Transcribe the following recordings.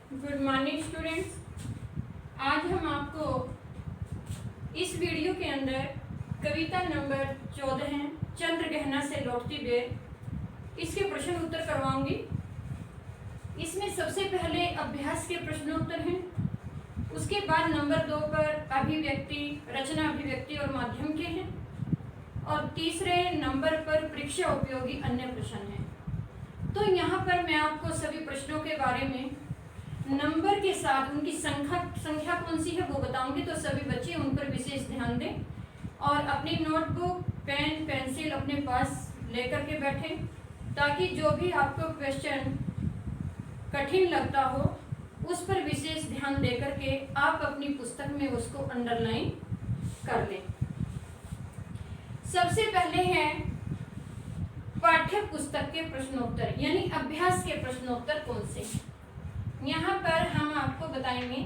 Good morning students. आज हम आपको इस वीडियो के अंदर कविता नंबर 14 चंद्रगहना से लौटती बेर इसके प्रश्न उत्तर करवाऊंगी। इसमें सबसे पहले अभ्यास के प्रश्नोत्तर हैं, उसके बाद नंबर 2 पर अभिव्यक्ति, रचना अभिव्यक्ति और माध्यम के हैं, और तीसरे नंबर पर परीक्षा उपयोगी अन्य प्रश्न हैं। तो यहाँ पर मैं आपको सभी प्रश्नों के बारे में नंबर के साथ उनकी संख्या कौन सी है वो बताऊंगी, तो सभी बच्चे उन पर विशेष ध्यान दें और अपनी नोटबुक, पेन, पेंसिल अपने पास लेकर के बैठें, ताकि जो भी आपको क्वेश्चन कठिन लगता हो उस पर विशेष ध्यान देकर के आप अपनी पुस्तक में उसको अंडरलाइन कर लें। सबसे पहले है पाठ्य पुस्तक के प्रश्नोत्तर, यानी अभ्यास के प्रश्नोत्तर कौन से हैं। यहाँ पर हम आपको बताएंगे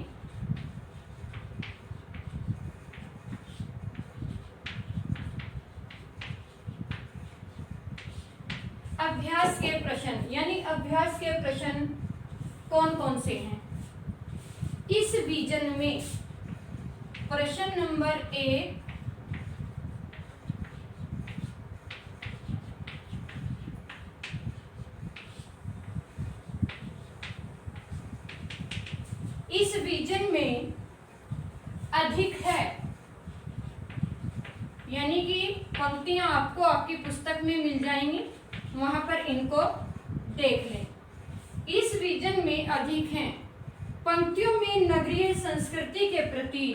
अभ्यास के प्रश्न, यानी अभ्यास के प्रश्न कौन कौन से हैं। इस विजन में प्रश्न नंबर 1 इस विजन में अधिक है, यानी कि पंक्तियां आपको आपकी पुस्तक में मिल जाएंगी, वहां पर इनको देख लें। इस विजन में अधिक हैं पंक्तियों में नगरीय संस्कृति के प्रति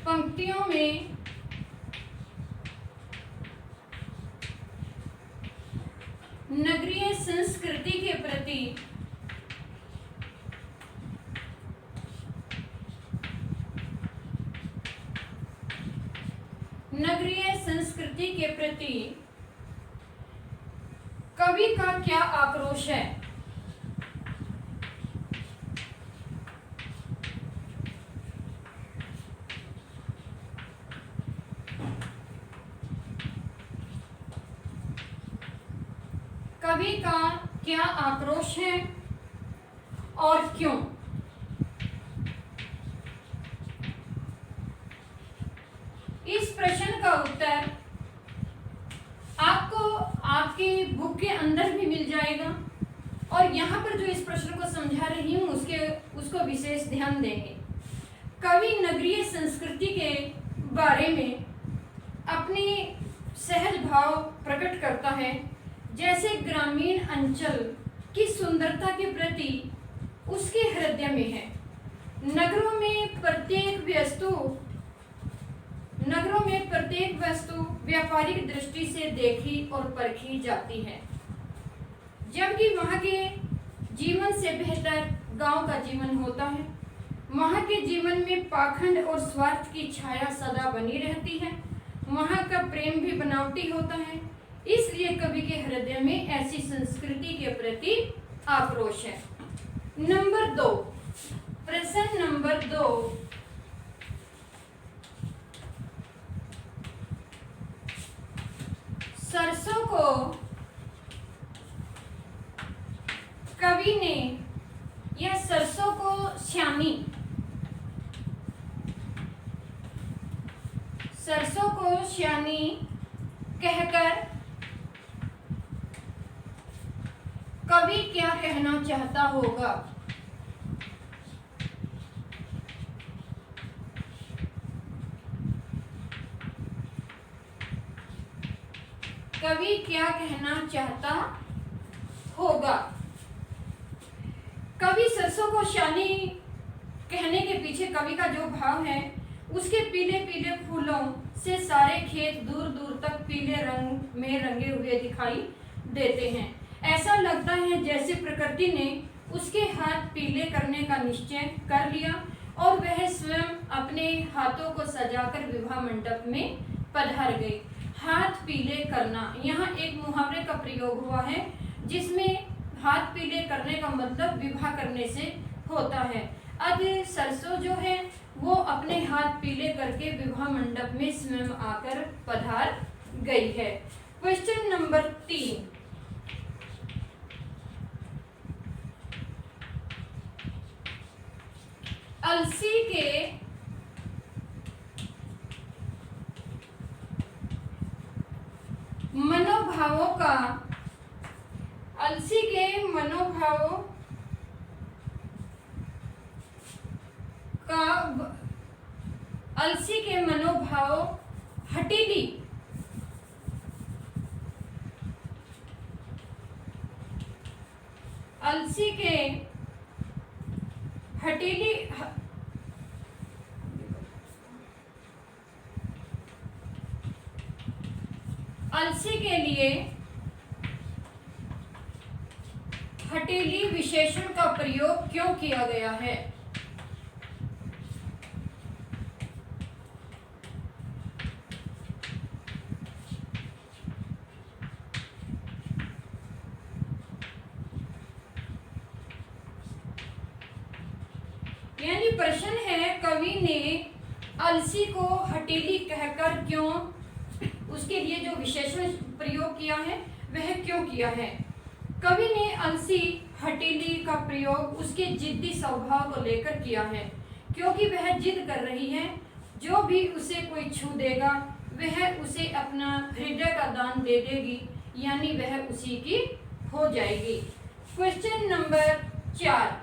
पंक्तियों में नगरीय संस्कृति के प्रति कवि का क्या आक्रोश है। कवि का क्या आक्रोश है और क्यों। इस प्रश्न का उत्तर आपको आपकी बुक के अंदर भी मिल जाएगा, और यहाँ पर जो इस प्रश्न को समझा रही हूँ उसको विशेष ध्यान देंगे। कवि नगरीय संस्कृति के बारे में अपनी सहज भाव प्रकट करता है, जैसे ग्रामीण अंचल की सुंदरता के प्रति उसके हृदय में है। नगरों में प्रत्येक वस्तु व्यापारिक दृष्टि से देखी और परखी जाती है, जबकि वहाँ के जीवन से बेहतर गांव का जीवन होता है। वहाँ के जीवन में पाखंड और स्वार्थ की छाया सदा बनी रहती है। वहाँ का प्रेम भी बनावटी होता है, इसलिए कवि के हृदय में ऐसी संस्कृति के प्रति आक्रोश है। नंबर 2, प्रश्न नंबर 2, सरसों को कवि ने या सरसों को श्यामी कहकर कवि क्या कहना चाहता होगा। कवि क्या कहना चाहता होगा। कवि सरसों को श्यानी कहने के पीछे कवि का जो भाव है, उसके पीले पीले फूलों से सारे खेत दूर दूर तक पीले रंग में रंगे हुए दिखाई देते हैं। ऐसा लगता है जैसे प्रकृति ने उसके हाथ पीले करने का निश्चय कर लिया और वह स्वयं अपने हाथों को सजाकर विवाह मंडप में पधार गई। हाथ पीले करना, यहाँ एक मुहावरे का प्रयोग हुआ है, जिसमें हाथ पीले करने का मतलब विवाह करने से होता है। अब सरसों जो है वो अपने हाथ पीले करके विवाह मंडप में स्वयं आकर पधार गई है। क्वेश्चन नंबर 3, अलसी के मनोभावों का हठीली अलसी के हठीली अलसी के लिए हठीली विशेषण का प्रयोग क्यों किया गया है? यानी प्रश्न है, कवि ने अलसी को हठीली कहकर क्यों, उसके लिए जो विशेषण प्रयोग किया है वह क्यों किया है? कवि ने अलसी हठीली का प्रयोग उसके जिद्दी स्वभाव को लेकर किया है, क्योंकि वह जिद कर रही है, जो भी उसे कोई छू देगा वह उसे अपना हृदय का दान दे देगी, यानी वह उसी की हो जाएगी। क्वेश्चन नंबर 4,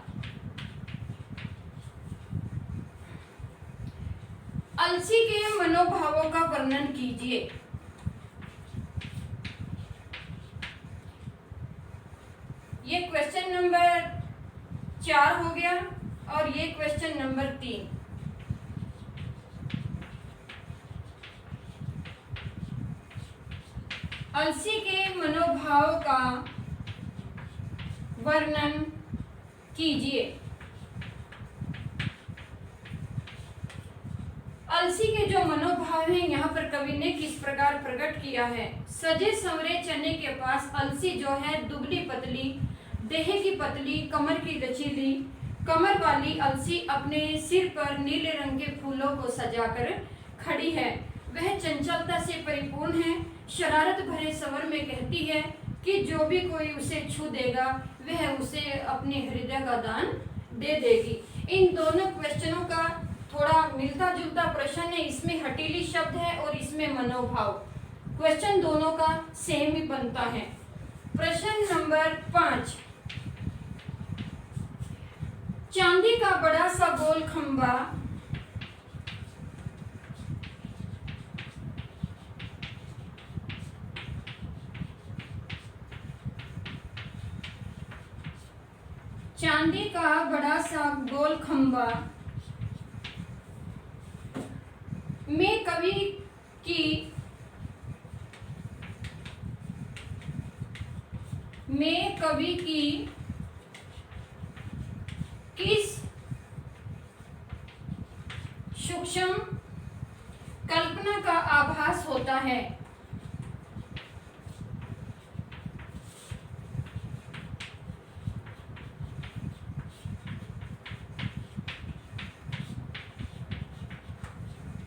अलसी के मनोभावों का वर्णन कीजिए। ये क्वेश्चन नंबर 4 हो गया और ये क्वेश्चन नंबर 3। अलसी के मनोभाव का वर्णन कीजिए। अलसी के जो मनोभाव हैं यहाँ पर कवि ने किस प्रकार प्रकट किया है। सजे संवरे चने के पास अलसी जो है दुबली पतली, देह की पतली, कमर की लचीली, कमर वाली अलसी अपने सिर पर नीले रंग के फूलों को सजाकर खड़ी है। वह चंचलता से परिपूर्ण है, शरारत भरे स्वर में कहती है कि जो भी कोई उसे छू देगा वह उसे अपने हृदय का दान दे देगी। इन दोनों क्वेश्चनों का थोड़ा मिलता जुलता प्रश्न है, इसमें हठीली शब्द है और इसमें मनोभाव। क्वेश्चन दोनों का सेम ही बनता है। प्रश्न नंबर 5, चांदी का बड़ा सा गोल खंबा चांदी का बड़ा सा गोल खंबा में कवि की किस सूक्ष्म कल्पना का आभास होता है?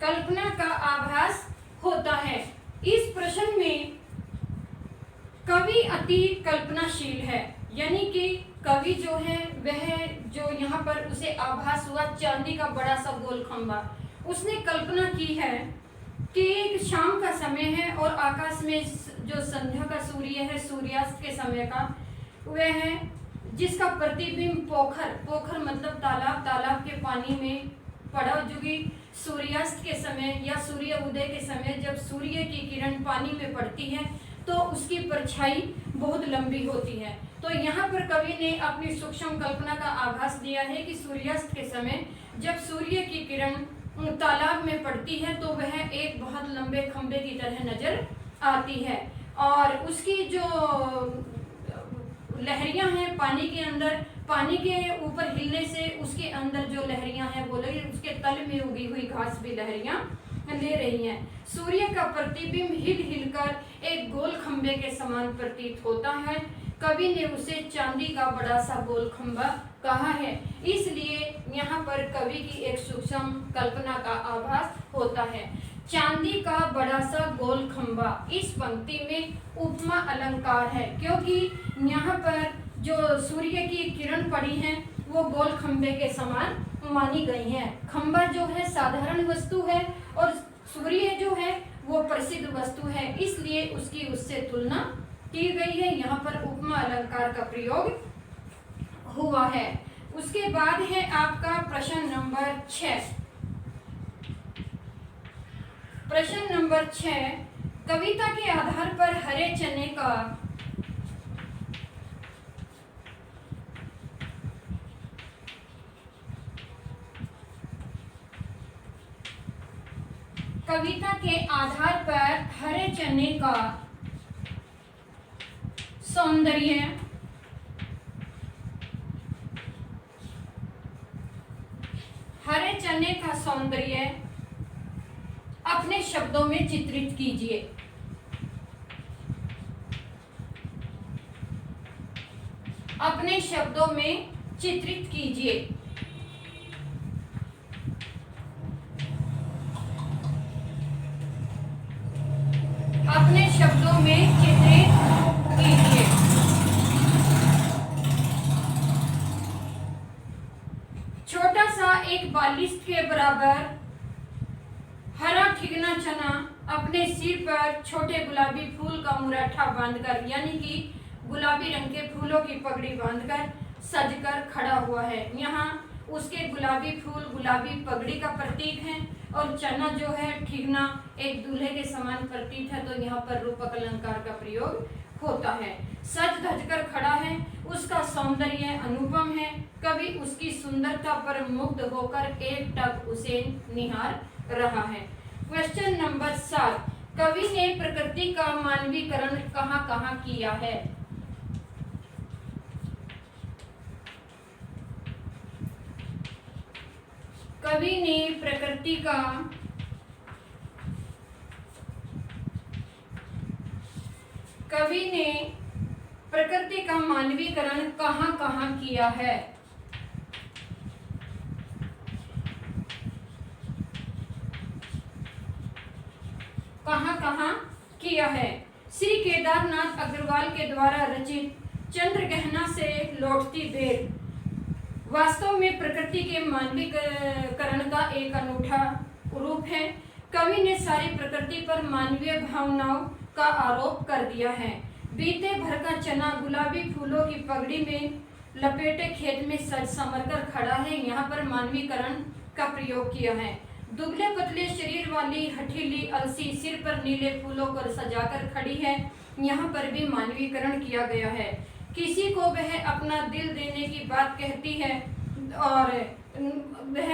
कल्पना का आभास होता है। इस प्रश्न में कवि अति कल्पनाशील है, यानी कि कवि जो है वह जो यहाँ पर उसे आभास हुआ चांदी का बड़ा सा गोल खंबा, उसने कल्पना की है कि शाम का समय है और आकाश में जो संध्या का सूर्य है, सूर्यास्त के समय का वह है, जिसका प्रतिबिंब पोखर मतलब तालाब के पानी में पड़ा, जो कि सूर्यास्त के समय या सूर्य उदय के समय जब सूर्य की किरण पानी में पड़ती है तो उसकी परछाई बहुत लंबी होती है। तो यहाँ पर कवि ने अपनी सूक्ष्म कल्पना का आभास दिया है कि सूर्यास्त के समय जब सूर्य की किरण तालाब में पड़ती है तो वह एक बहुत लंबे खंबे की तरह नजर आती है, और उसकी जो लहरियां हैं पानी के अंदर, पानी के ऊपर हिलने से उसके अंदर जो लहरियां हैं वो लगी, उसके तल में उगी हुई घास भी लहरियां ले रही हैं। सूर्य का प्रतिबिंब हिल कर एक गोल खंबे के समान प्रतीत होता है। कवि ने उसे चांदी का बड़ा सा गोल खंबा कहा है, इसलिए यहाँ पर कवि की एक सूक्ष्म कल्पना का आभास होता है। चांदी का बड़ा सा गोल खंबा। इस पंक्ति में उपमा अलंकार है, क्योंकि यहाँ पर जो सूर्य की किरण पड़ी है वो गोल खंबे के समान मानी गई है। खंबा जो है साधारण वस्तु है और सूर्य जो है वो प्रसिद्ध वस्तु है, इसलिए उसकी उससे तुलना की गई है। यहाँ पर उपमा अलंकार का प्रयोग हुआ है। उसके बाद है आपका प्रश्न नंबर 6। प्रश्न नंबर 6, कविता के आधार पर हरे चने का हरे चने का सौंदर्य अपने शब्दों में चित्रित कीजिए। अपने शब्दों में चित्रित कीजिए। अपने शब्दों में चित्रित कीजिए। छोटा सा एक बालिश के बराबर हरा ठिगना चना अपने सिर पर छोटे गुलाबी फूल का मुरट्ठा बांधकर, यानी कि गुलाबी रंग के फूलों की पगड़ी बांधकर सजकर खड़ा हुआ है। यहाँ उसके गुलाबी फूल गुलाबी पगड़ी का प्रतीक है और चना जो है ठिगना एक दूल्हे के समान प्रतीक है, तो यहाँ पर रूपक अलंकार का प्रयोग होता है। सज धज कर खड़ा है, उसका सौंदर्य अनुपम है, कवि उसकी सुंदरता पर मुग्ध होकर एकटक उसे निहार रहा है। क्वेश्चन नंबर 7, कवि ने प्रकृति का मानवीकरण कहाँ कहाँ किया है? कवि ने प्रकृति का मानवीकरण कहाँ कहाँ किया है? कहाँ कहाँ किया है? श्री केदारनाथ अग्रवाल के द्वारा रचित चंद्रगहना से लौटती बेर वास्तव में प्रकृति के मानवीकरण का एक अनूठा रूप है। कवि ने सारी प्रकृति पर मानवीय भावनाओं का आरोप कर दिया है। बीते भर का चना गुलाबी फूलों की पगड़ी में लपेटे खेत में सज संवर कर खड़ा है, यहाँ पर मानवीकरण का प्रयोग किया है। दुबले पतले शरीर वाली हठीली अलसी सिर पर नीले फूलों पर सजाकर खड़ी है, यहाँ पर भी मानवीकरण किया गया है। किसी को वह अपना दिल देने की बात कहती है और वह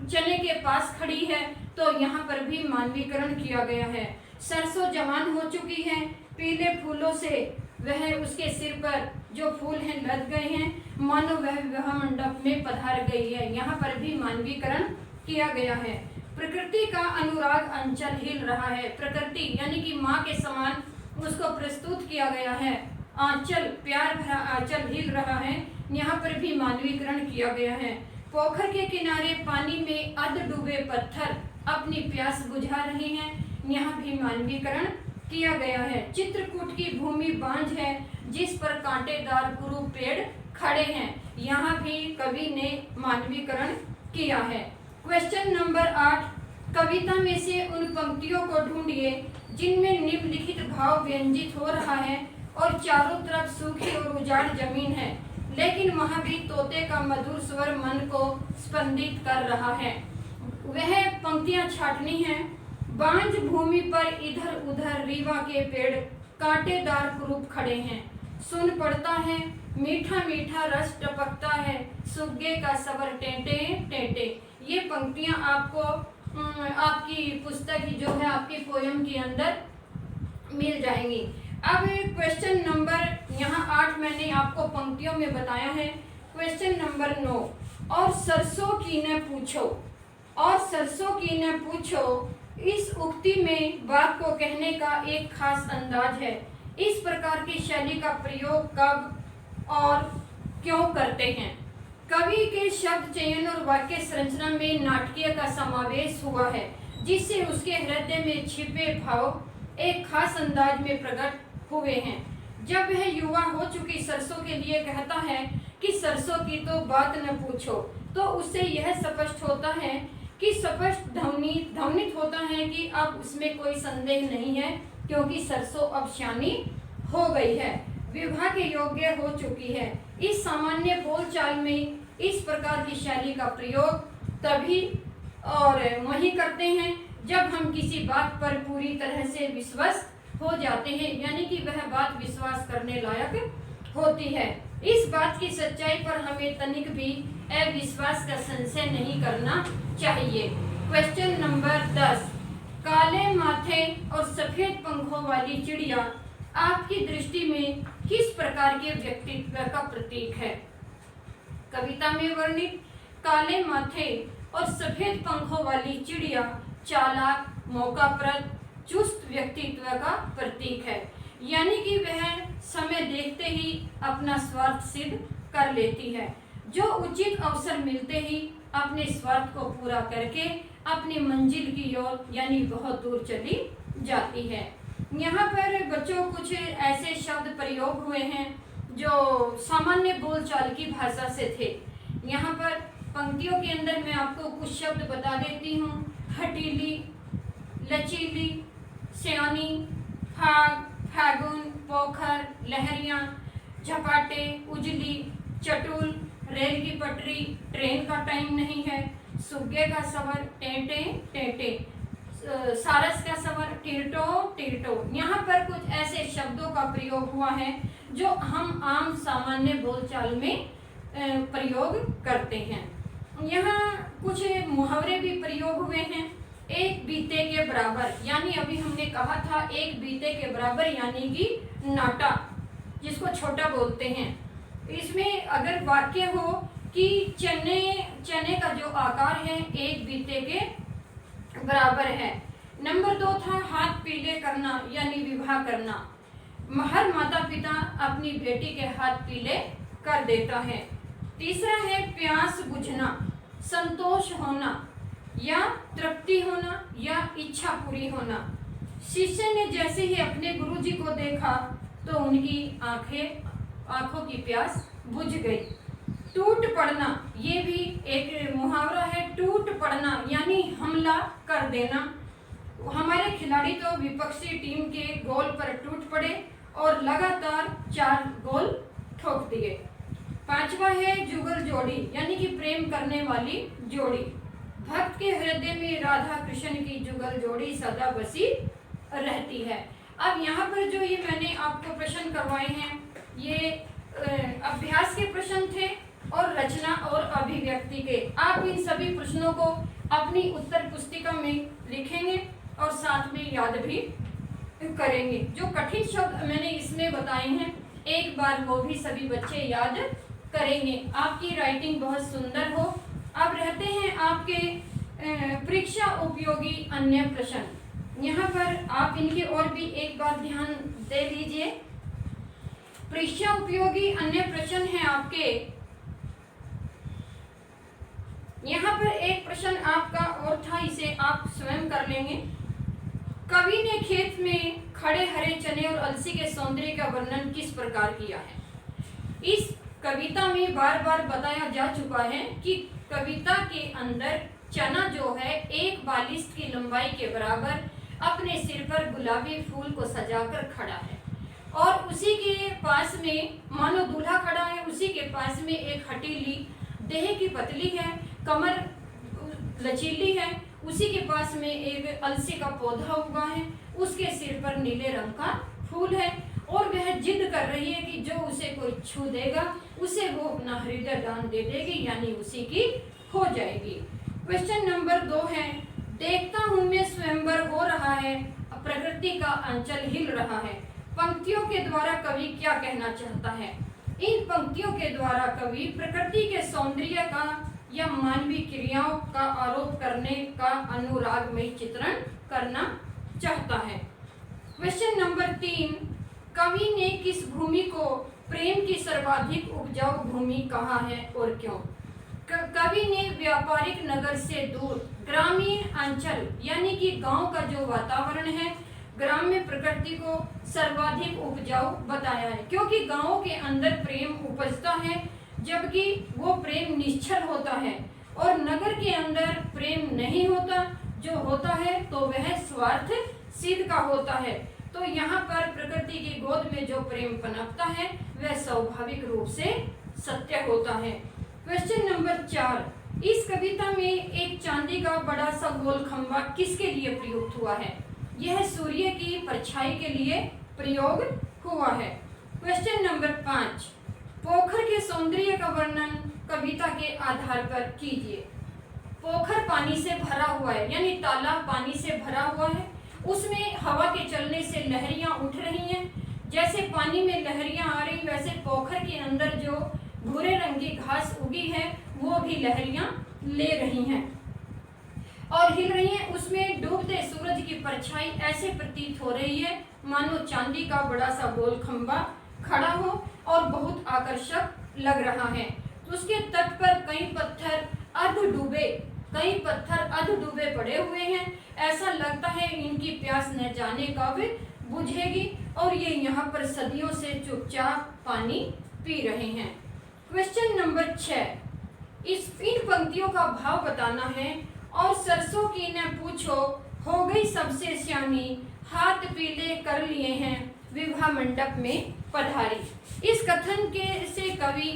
चने के पास खड़ी है, तो यहाँ पर भी मानवीकरण किया गया है। सरसों जवान हो चुकी है, पीले फूलों से वह उसके सिर पर जो फूल हैं लद गए हैं, मानो वह विवाह मंडप में पधार गई है, यहाँ पर भी मानवीकरण किया गया है। प्रकृति का अनुराग अंचल हिल रहा है। प्रकृति यानी कि माँ के समान उसको प्रस्तुत किया गया है। आंचल प्यार भरा आंचल हिल रहा है, यहाँ पर भी मानवीकरण किया गया है। पोखर के किनारे पानी में अध डूबे पत्थर अपनी प्यास बुझा रहे हैं, यहाँ भी मानवीकरण किया गया है। चित्रकूट की भूमि बांझ है जिस पर कांटेदार कुरूप पेड़ खड़े हैं, यहाँ भी कवि ने मानवीकरण किया है। क्वेश्चन नंबर 8, कविता में से उन पंक्तियों को ढूंढिए जिनमें निम्नलिखित भाव व्यंजित हो रहा है और चारों तरफ सूखी और उजाड़ जमीन है, लेकिन वहाँ भी तोते का मधुर स्वर मन को स्पंदित कर रहा है। वह पंक्तियां छाटनी हैं। बांझ भूमि पर इधर उधर रीवा के पेड़ कांटेदार कुरूप खड़े हैं, सुन पड़ता है मीठा मीठा रस टपकता है, सुग्गे का सबर टेंटे टेंटे। ये पंक्तियां आपको आपकी पुस्तक जो है आपकी पोयम के अंदर मिल जाएंगी। अब क्वेश्चन नंबर यहाँ 8 मैंने आपको पंक्तियों में बताया है। क्वेश्चन नंबर 9, और सरसों की न पूछो, और सरसों की न पूछो, इस उक्ति में बात को कहने का एक खास अंदाज है। इस प्रकार की शैली का प्रयोग कब और क्यों करते हैं? कवि के शब्द चयन और वाक्य संरचना में नाटकीय का समावेश हुआ है। जिससे उसके हृदय में छिपे भाव एक खास अंदाज में प्रकट हुए हैं। जब वह युवा हो चुकी सरसों के लिए कहता है कि सरसों की तो बात न पूछो, तो उससे यह स्पष्ट होता है कि स्पष्ट ध्वनित होता है कि अब उसमें कोई संदेह नहीं है, क्योंकि सरसों अब श्यानी हो गई है, विवाह के योग्य हो चुकी है। इस सामान्य बोलचाल में इस प्रकार की शैली का प्रयोग तभी और वही करते हैं जब हम किसी बात पर पूरी तरह से विश्वास हो जाते हैं, यानी कि वह बात विश्वास करने लायक होती है। इस बात की सच्चाई पर हमें तनिक भी अविश्वास का संशय नहीं करना चाहिए। क्वेश्चन नंबर 10, काले माथे और सफेद पंखों वाली चिड़िया आपकी दृष्टि में किस प्रकार के व्यक्तित्व का प्रतीक है? कविता में वर्णित काले माथे और सफेद पंखों वाली चिड़िया चालाक, मौकाप्रद, चुस्त व्यक्तित्व का प्रतीक है, यानी कि वह समय देखते ही अपना स्वार्थ सिद्ध कर लेती है, जो उचित अवसर मिलते ही अपने स्वार्थ को पूरा करके अपनी मंजिल की ओर यानी बहुत दूर चली जाती है। यहाँ पर बच्चों कुछ ऐसे शब्द प्रयोग हुए हैं जो सामान्य बोलचाल की भाषा से थे। यहाँ पर पंक्तियों के अंदर मैं आपको कुछ शब्द बता देती हूँ। हटीली, लचीली, स्यानी, फाग, फागुन, पोखर, लहरियाँ, झपाटे, उजली, चटुल, रेल की पटरी, ट्रेन का टाइम नहीं है, सुग्गे का सवर, टेंटे टेंटे, सारस का सवर, टिरटो टिरटो। यहाँ पर कुछ ऐसे शब्दों का प्रयोग हुआ है जो हम आम सामान्य बोलचाल में प्रयोग करते हैं। यहाँ कुछ मुहावरे भी प्रयोग हुए हैं। एक बीते के बराबर, यानी अभी हमने कहा था एक बीते के बराबर, यानी कि नाटा, जिसको छोटा बोलते हैं। इसमें अगर वाक्य हो कि चने का जो आकार है एक बीते के बराबर है। नंबर 2 था हाथ पीले करना, यानी विवाह करना। हर माता पिता अपनी बेटी के हाथ पीले कर देता है। तीसरा है प्यास बुझना, संतोष होना या तृप्ति होना या इच्छा पूरी होना। शिष्य ने जैसे ही अपने गुरुजी को देखा तो उनकी आंखों की प्यास बुझ गई। टूट पड़ना, ये भी एक मुहावरा है। टूट पड़ना यानी हमला कर देना। हमारे खिलाड़ी तो विपक्षी टीम के गोल पर टूट पड़े और लगातार 4 गोल ठोक दिए। 5वां है जुगल जोड़ी, यानी कि प्रेम करने वाली जोड़ी। भक्त के हृदय में राधा कृष्ण की जुगल जोड़ी सदा बसी रहती है। अब यहाँ पर जो ये मैंने आपको प्रश्न करवाए हैं, ये अभ्यास के प्रश्न थे और रचना और अभिव्यक्ति के। आप इन सभी प्रश्नों को अपनी उत्तर पुस्तिका में लिखेंगे और साथ में याद भी करेंगे। जो कठिन शब्द मैंने इसमें बताए हैं, एक बार वो भी सभी बच्चे याद करेंगे। आपकी राइटिंग बहुत सुंदर हो। अब रहते हैं आपके परीक्षा उपयोगी अन्य प्रश्न। यहाँ पर आप इनकी ओर भी एक बार ध्यान दे लीजिए। परीक्षा उपयोगी अन्य प्रश्न है आपके। यहाँ पर एक प्रश्न आपका और था, इसे आप स्वयं कर लेंगे। कवि ने खेत में खड़े हरे चने और अलसी के सौंदर्य का वर्णन किस प्रकार किया है? इस कविता में बार बार बताया जा चुका है कि कविता के अंदर चना जो है 1 बालिश की लंबाई के बराबर अपने सिर पर गुलाबी फूल को सजाकर खड़ा है और उसी के पास में मानो दूल्हा खड़ा है। उसी के पास में एक हटीली, देह की पतली है, कमर लचीली है। उसी के पास में एक अलसी का पौधा उगा है, उसके सिर पर नीले रंग का फूल है और वह जिद कर रही है कि जो उसे कोई छू देगा उसे वो अपना हृदय दान दे देगी, यानी उसी की हो जाएगी। क्वेश्चन नंबर 2 है, देखता हूं मैं स्वयंवर हो रहा है, प्रकृति का अंचल हिल रहा है। पंक्तियों के द्वारा कवि क्या कहना चाहता है? इन पंक्तियों के द्वारा कवि प्रकृति के सौंदर्य का या मानवीय क्रियाओं का आरोप करने का अनुरागमय चित्रण करना चाहता है। क्वेश्चन नंबर 3, कवि ने किस भूमि को प्रेम की सर्वाधिक उपजाऊ भूमि कहा है और क्यों? कवि ने व्यापारिक नगर से दूर ग्रामीण अंचल यानी कि गांव का जो वातावरण है, ग्राम्य प्रकृति को सर्वाधिक उपजाऊ बताया है, क्योंकि गांवों के अंदर प्रेम उपजता है जबकि वो प्रेम निश्चल होता है, और नगर के अंदर प्रेम नहीं होता, जो होता है तो वह स्वार्थ सिद्ध का होता है। तो यहाँ पर प्रकृति की गोद में जो प्रेम पनपता है वह स्वाभाविक रूप से सत्य होता है। क्वेश्चन नंबर 4, इस कविता में एक चांदी का बड़ा सा गोल खंबा किसके लिए प्रयुक्त हुआ है? यह सूर्य की परछाई के लिए प्रयोग हुआ है। क्वेश्चन नंबर 5, पोखर के सौंदर्य का वर्णन कविता के आधार पर कीजिए। पोखर पानी से भरा हुआ है, यानी तालाब पानी से भरा हुआ है, उसमें हवा के चलने से लहरियां उठ रही हैं। जैसे पानी में लहरियां आ रही, वैसे पोखर के अंदर जो भूरे रंग की घास उगी है वो भी लहरियां ले रही हैं और हिल रही हैं। उसमें डूबते सूरज की परछाई ऐसे प्रतीत हो रही है मानो चांदी का बड़ा सा गोल खंबा खड़ा हो और बहुत आकर्षक लग रहा है। तो उसके तट पर कई पत्थर अध डूबे पड़े हुए हैं। ऐसा लगता है इनकी प्यास न जाने कब बुझेगी, और ये यहाँ पर सदियों से चुपचाप पानी पी रहे हैं। क्वेश्चन नंबर 6, इन पंक्तियों का भाव बताना है। और सरसों की न पूछो, हो गई सबसे श्यामी, हाथ पीले कर लिए हैं, विवाह मंडप में पधारी। इस कथन के से कवि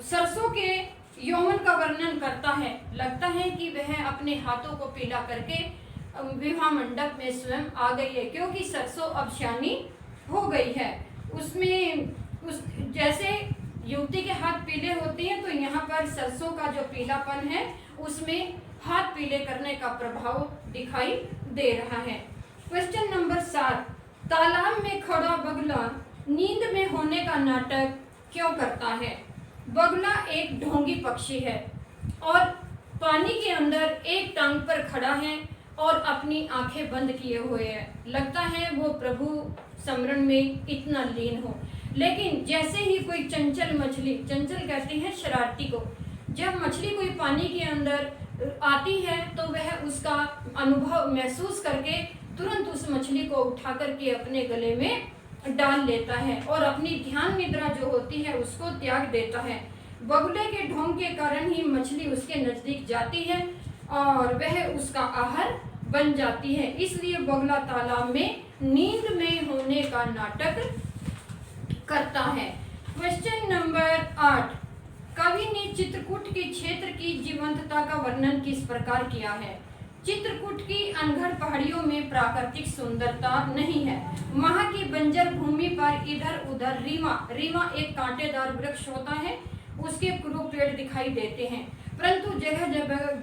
सरसों के यौवन का वर्णन करता है। लगता है कि वह अपने हाथों को पीला करके विवाह मंडप में स्वयं आ गई है, क्योंकि सरसों अब श्यानी हो गई है। जैसे युवती के हाथ पीले होते हैं, तो यहाँ पर सरसों का जो पीलापन है उसमें हाथ पीले करने का प्रभाव दिखाई दे रहा है। क्वेश्चन नंबर 7, तालाब में खड़ा बगुला नींद में होने का नाटक क्यों करता है? बगुला एक ढोंगी पक्षी है और पानी के अंदर एक टांग पर खड़ा है और अपनी आंखें बंद किए हुए है। लगता है वो प्रभु स्मरण में इतना लीन हो। लेकिन जैसे ही कोई चंचल मछली, चंचल कहते हैं शरारती को, जब मछली कोई पानी के अंदर आती है तो वह उसका अनुभव महसूस करके तुरंत उस मछली को उठा करके अपने गले में डाल लेता है और अपनी ध्यान निद्रा जो होती है उसको त्याग देता है। बगुले के ढोंग के कारण ही मछली उसके नजदीक जाती है और वह उसका आहार बन जाती है। इसलिए बगुला तालाब में नींद में होने का नाटक करता है। क्वेश्चन नंबर 8, कवि ने चित्रकूट के क्षेत्र की जीवंतता का वर्णन किस प्रकार किया है? चित्रकूट की अनगढ़ पहाड़ियों में प्राकृतिक सुंदरता नहीं है। वहां की बंजर भूमि पर इधर उधर रीवा एक कांटेदार वृक्ष होता है, उसके कुरूप पेड़ दिखाई देते हैं, परंतु जगह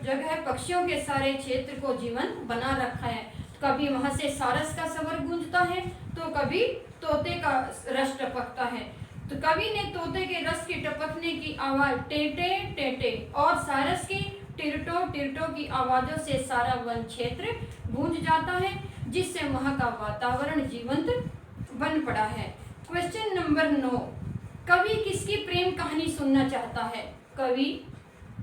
जगह पक्षियों के सारे क्षेत्र को जीवंत बना रखा है। कभी वहां से सारस का स्वर गूंजता है तो कभी तोते का रस टपकता है। तो कवि ने तोते के रस की टपकने की आवाज टेटे टेटे और सारस की टिरटो टिरटो की आवाजों से सारा वन क्षेत्र गूंज जाता है, जिससे वहां का वातावरण जीवंत बन पड़ा है। क्वेश्चन नंबर 9, कवि किसकी प्रेम कहानी सुनना चाहता है? कवि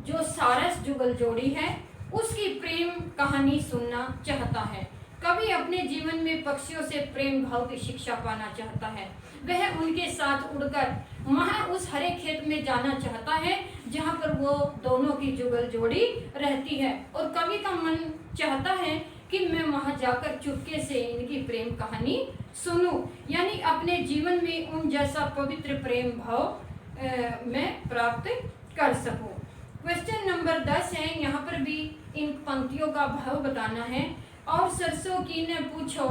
जो सारस जुगल जोड़ी है उसकी प्रेम कहानी सुनना चाहता है। कवि अपने जीवन में पक्षियों से प्रेम भाव की शिक्षा पाना चाहता है। वह उनके साथ उड़कर वहां उस हरे खेत में जाना चाहता है जहां पर वो दोनों की जुगल जोड़ी रहती है, और कवि का मन चाहता है कि मैं वहां जाकर चुपके से इनकी प्रेम कहानी सुनूं, यानी अपने जीवन में उन जैसा पवित्र प्रेम भाव मैं प्राप्त कर सकूं। क्वेश्चन नंबर 10 है, यहाँ पर भी इन पंक्तियों का भाव बताना है। और सरसों की ने पूछो,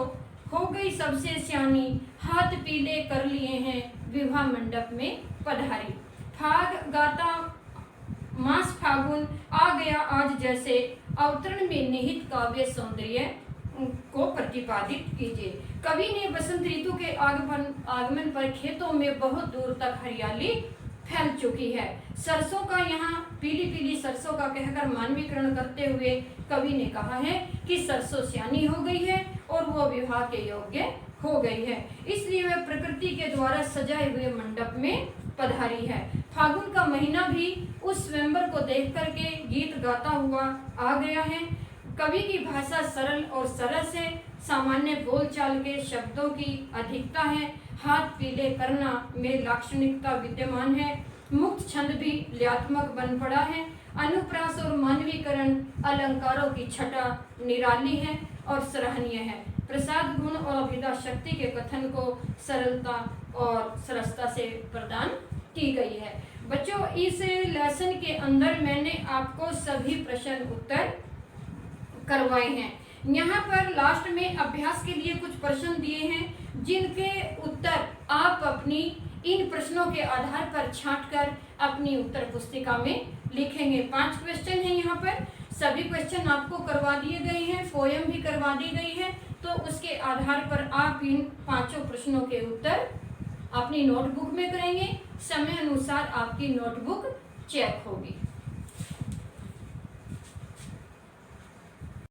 हो गई सबसे श्यानी, हाथ पीले कर लिए हैं, विवाह मंडप में पधारी। फाग गाता मास फागुन आ गया आज जैसे, अवतरण में निहित काव्य सौंदर्य को प्रतिपादित कीजिए। कवि ने बसंत ऋतु के आगमन पर खेतों में बहुत दूर तक हरियाली फैल चुकी है। सरसों का यहाँ पीली पीली सरसों का कहकर मानवीकरण करते हुए कवि ने कहा है कि सरसों श्यानी हो गई है और वो विवाह के योग्य हो गई है, इसलिए वह प्रकृति के द्वारा सजाए हुए मंडप में पधारी है। फागुन का महीना भी उस स्वयंवर को देख करके गीत गाता हुआ आ गया है। कवि की भाषा सरल और सरस है। सामान्य बोलचाल के शब्दों की अधिकता है। हाथ पीले करना में लाक्षणिकता विद्यमान है। मुक्त छंद भी लयात्मक बन पड़ा है। अनुप्रास और मानवीकरण अलंकारों की छटा निराली है और सराहनीय है। प्रसाद गुण और अभिधा शक्ति के कथन को सरलता और सरसता से प्रदान की गई है। बच्चों, इस लेसन के अंदर मैंने आपको सभी प्रश्न उत्तर करवाए हैं। यहाँ पर लास्ट में अभ्यास के लिए कुछ प्रश्न दिए हैं जिनके उत्तर आप अपनी इन प्रश्नों के आधार पर छांटकर अपनी उत्तर पुस्तिका में लिखेंगे। 5 क्वेश्चन हैं यहाँ पर। सभी क्वेश्चन आपको करवा दिए गए हैं, पोयम भी करवा दी गई है। तो उसके आधार पर आप इन 5 प्रश्नों के उत्तर अपनी नोटबुक में करेंगे। समय अनुसार आपकी नोटबुक चेक होगी।